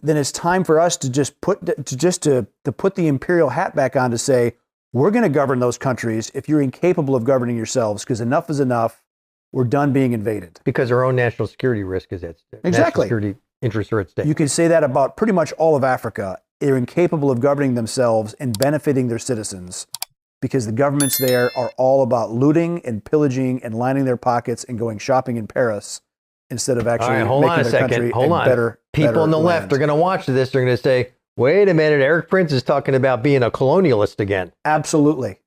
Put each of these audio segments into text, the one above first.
then it's time for us to just put the imperial hat back on to say, we're going to govern those countries if you're incapable of governing yourselves, because enough is enough. We're done being invaded. Because our own national security risk is at stake. Exactly. National security interests are at stake. You can say that about pretty much all of Africa. They're incapable of governing themselves and benefiting their citizens, because the governments there are all about looting and pillaging and lining their pockets and going shopping in Paris instead of actually making their country a better People on the left are going to watch this. They're going to say, wait a minute, Erik Prince is talking about being a colonialist again. Absolutely.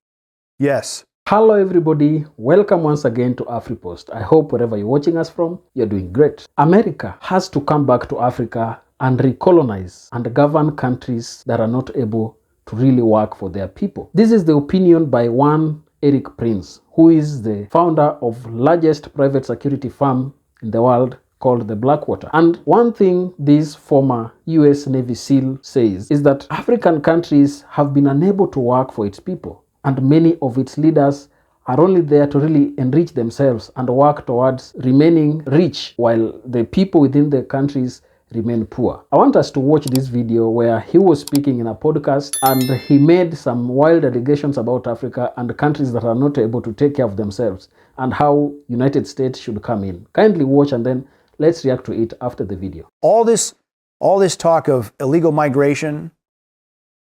Yes. Hello everybody, welcome once again to AfriPost. I hope wherever you're watching us from, you're doing great. America has to come back to Africa and recolonize and govern countries that are not able to really work for their people. This is the opinion by one Erik Prince, who is the founder of largest private security firm in the world called the Blackwater. And one thing this former US Navy SEAL says is that African countries have been unable to work for its people, and many of its leaders are only there to really enrich themselves and work towards remaining rich while the people within the countries remain poor. I want us to watch this video where he was speaking in a podcast and he made some wild allegations about Africa and countries that are not able to take care of themselves and how United States should come in. Kindly watch and then let's react to it after the video. All this talk of illegal migration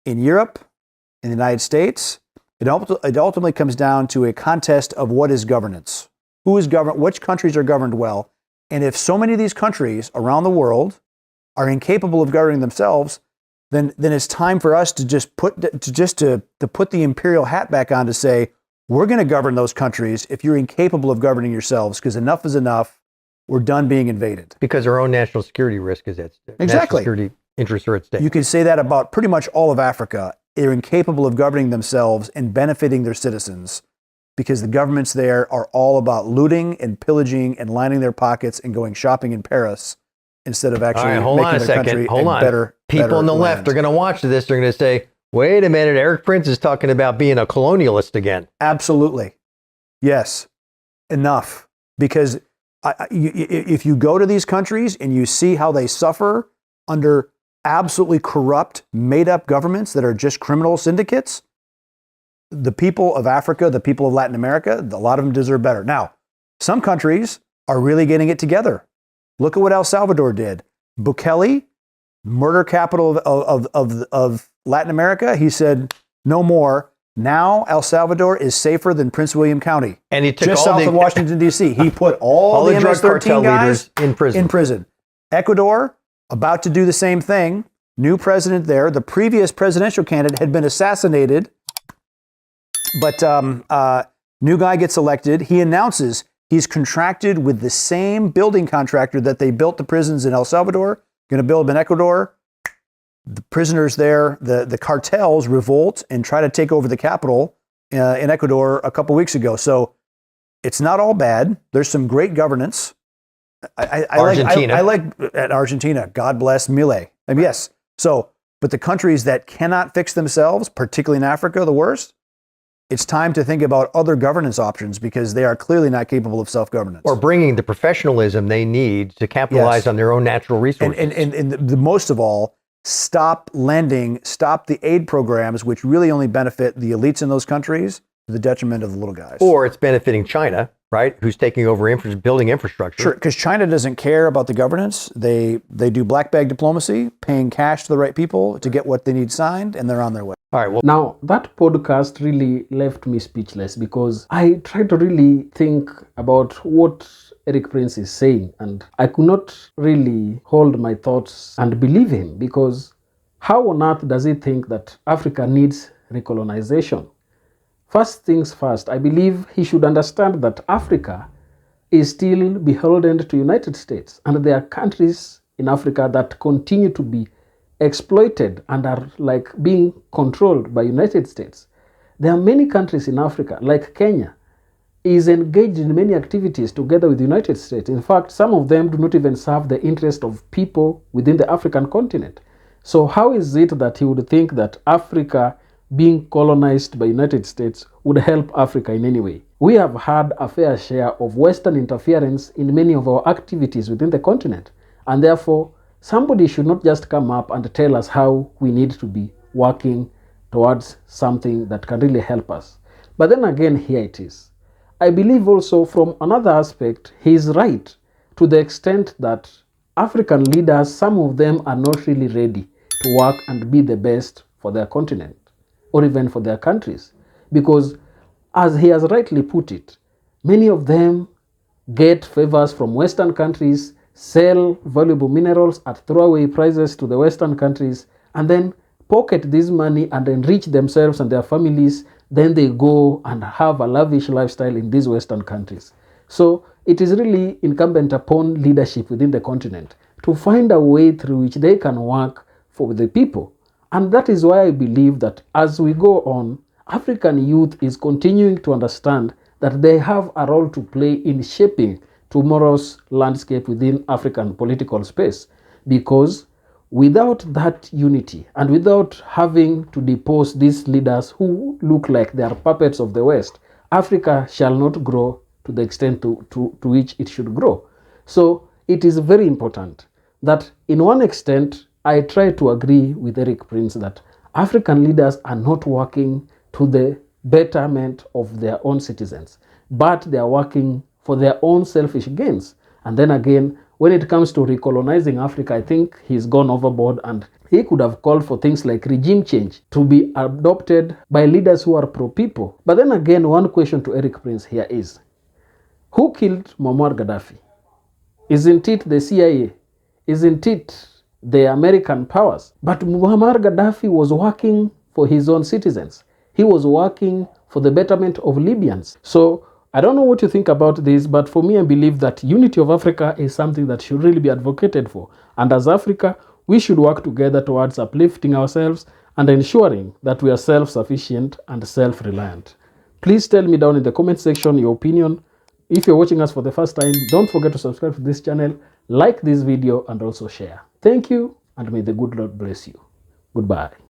in Europe, in the United States, it ultimately comes down to a contest of what is governance. Who is governed? Which countries are governed well? And if so many of these countries around the world are incapable of governing themselves, then it's time for us to just put the imperial hat back on to say, we're going to govern those countries if you're incapable of governing yourselves, because enough is enough. We're done being invaded. Because our own national security risk is at stake. Exactly. National security interests are at stake. You can say that about pretty much all of Africa. They're incapable of governing themselves and benefiting their citizens, because the governments there are all about looting and pillaging and lining their pockets and going shopping in Paris instead of actually making their country a better People on the left are going to watch this. They're going to say, wait a minute, Erik Prince is talking about being a colonialist again. Absolutely. Yes. Enough. Because if you go to these countries and you see how they suffer under absolutely corrupt, made-up governments that are just criminal syndicates, the people of Africa, the people of Latin America, a lot of them deserve better. Now, some countries are really getting it together. Look at what El Salvador did. Bukele, murder capital of Latin America, he said, no more. Now El Salvador is safer than Prince William County. And he took just south of Washington, D.C. He put all the MS-13 guys in prison. Ecuador, about to do the same thing. New president there. The previous presidential candidate had been assassinated, but new guy gets elected. He announces he's contracted with the same building contractor that they built the prisons in El Salvador, going to build them in Ecuador. The prisoners there, the cartels revolt and try to take over the capital in Ecuador a couple weeks ago. So it's not all bad. There's some great governance. Argentina. I like Argentina. God bless Milei. I mean, yes. So, but the countries that cannot fix themselves, particularly in Africa, the worst, it's time to think about other governance options, because they are clearly not capable of self-governance. Or bringing the professionalism they need to capitalize on their own natural resources. And the most of all, stop the aid programs, which really only benefit the elites in those countries to the detriment of the little guys. Or it's benefiting China, right? Who's taking over building infrastructure. Sure, because China doesn't care about the governance. They do black bag diplomacy, paying cash to the right people to get what they need signed, and they're on their way. All right. Well, now that podcast really left me speechless, because I tried to really think about what Erik Prince is saying, and I could not really hold my thoughts and believe him, because how on earth does he think that Africa needs recolonization? First things first, I believe he should understand that Africa is still beholden to the United States, and there are countries in Africa that continue to be exploited and are like being controlled by United States. There are many countries in Africa, like Kenya, is engaged in many activities together with the United States. In fact, some of them do not even serve the interest of people within the African continent. So how is it that he would think that Africa being colonized by United States would help Africa in any way? We have had a fair share of Western interference in many of our activities within the continent, and therefore somebody should not just come up and tell us how we need to be working towards something that can really help us. But then again, here it is. I believe also from another aspect, he is right to the extent that African leaders, some of them are not really ready to work and be the best for their continent or even for their countries. Because as he has rightly put it, many of them get favors from Western countries, sell valuable minerals at throwaway prices to the Western countries, and then pocket this money and enrich themselves and their families. Then they go and have a lavish lifestyle in these Western countries. So it is really incumbent upon leadership within the continent to find a way through which they can work for the people. And that is why I believe that as we go on, African youth is continuing to understand that they have a role to play in shaping tomorrow's landscape within African political space. Because without that unity and without having to depose these leaders who look like they are puppets of the West, Africa shall not grow to the extent to which it should grow. So it is very important that in one extent, I try to agree with Erik Prince that African leaders are not working to the betterment of their own citizens, but they are working for their own selfish gains. And then again, when it comes to recolonizing Africa, I think he's gone overboard, and he could have called for things like regime change to be adopted by leaders who are pro-people. But then again, one question to Erik Prince here is, who killed Muammar Gaddafi? Isn't it the CIA? Isn't it the American powers? But Muammar Gaddafi was working for his own citizens. He was working for the betterment of Libyans. So I don't know what you think about this, but for me, I believe that unity of Africa is something that should really be advocated for. And as Africa, we should work together towards uplifting ourselves and ensuring that we are self-sufficient and self-reliant. Please tell me down in the comment section your opinion. If you're watching us for the first time, don't forget to subscribe to this channel, like this video, and also share. Thank you, and may the good Lord bless you. Goodbye.